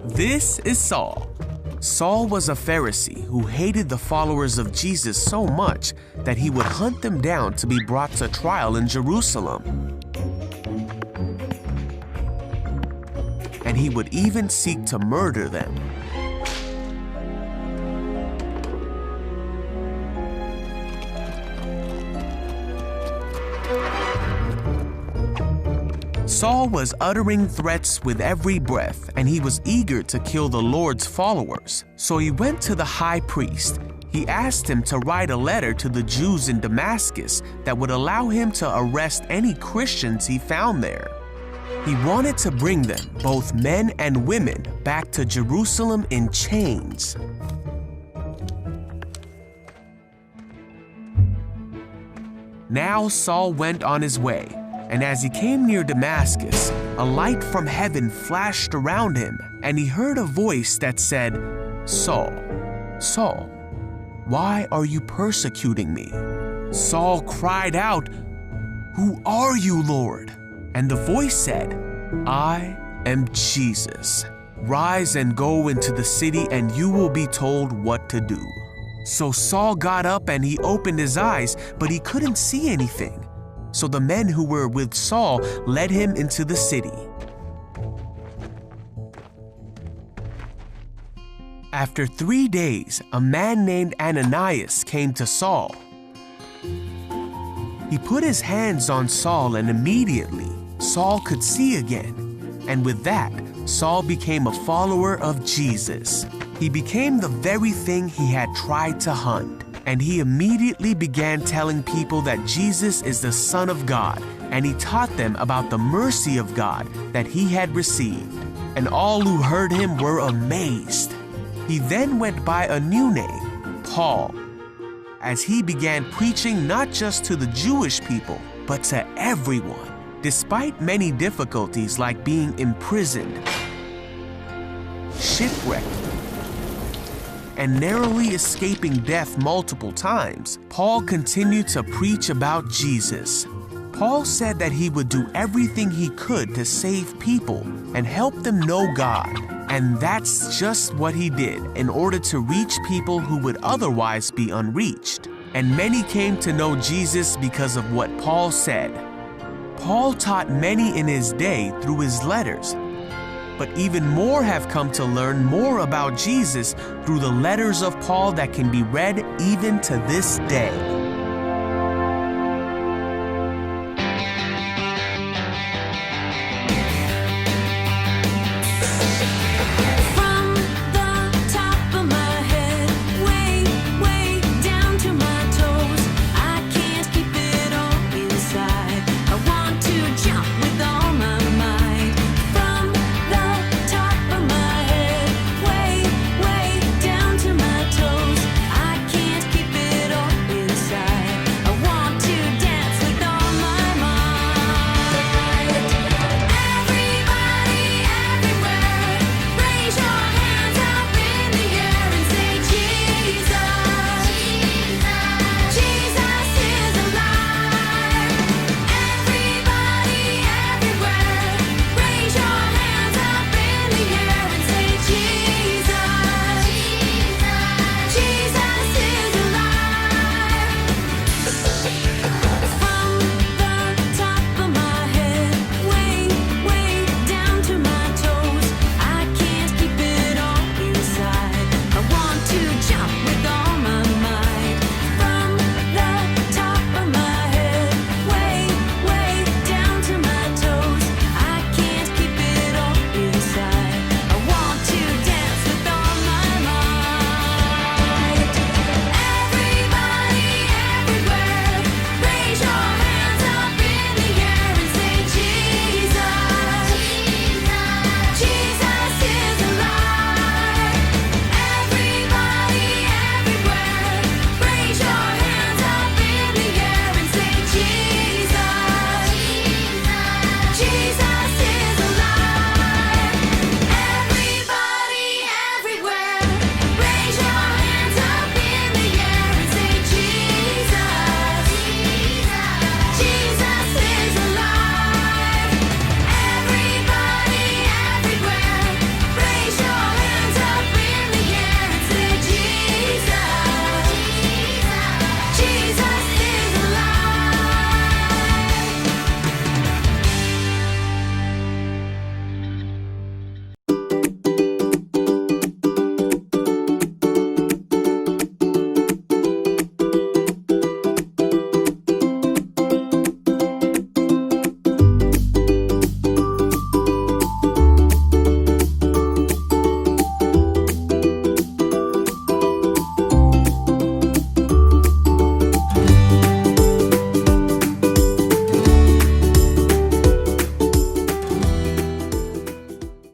This is Saul. Saul was a Pharisee who hated the followers of Jesus so much that he would hunt them down to be brought to trial in Jerusalem. And he would even seek to murder them. Saul was uttering threats with every breath, and he was eager to kill the Lord's followers. So he went to the high priest. He asked him to write a letter to the Jews in Damascus that would allow him to arrest any Christians he found there. He wanted to bring them, both men and women, back to Jerusalem in chains. Now Saul went on his way. And as he came near Damascus, a light from heaven flashed around him, and he heard a voice that said, "Saul, Saul, why are you persecuting me?" Saul cried out, "Who are you, Lord?" And the voice said, "I am Jesus. Rise and go into the city, and you will be told what to do." So Saul got up and he opened his eyes, but he couldn't see anything. So the men who were with Saul led him into the city. After 3 days, a man named Ananias came to Saul. He put his hands on Saul, and immediately Saul could see again. And with that, Saul became a follower of Jesus. He became the very thing he had tried to hunt. And he immediately began telling people that Jesus is the Son of God, and he taught them about the mercy of God that he had received. And all who heard him were amazed. He then went by a new name, Paul, as he began preaching not just to the Jewish people, but to everyone. Despite many difficulties like being imprisoned, shipwrecked, and narrowly escaping death multiple times, Paul continued to preach about Jesus. Paul said that he would do everything he could to save people and help them know God. And that's just what he did in order to reach people who would otherwise be unreached. And many came to know Jesus because of what Paul said. Paul taught many in his day through his letters, but even more have come to learn more about Jesus through the letters of Paul that can be read even to this day.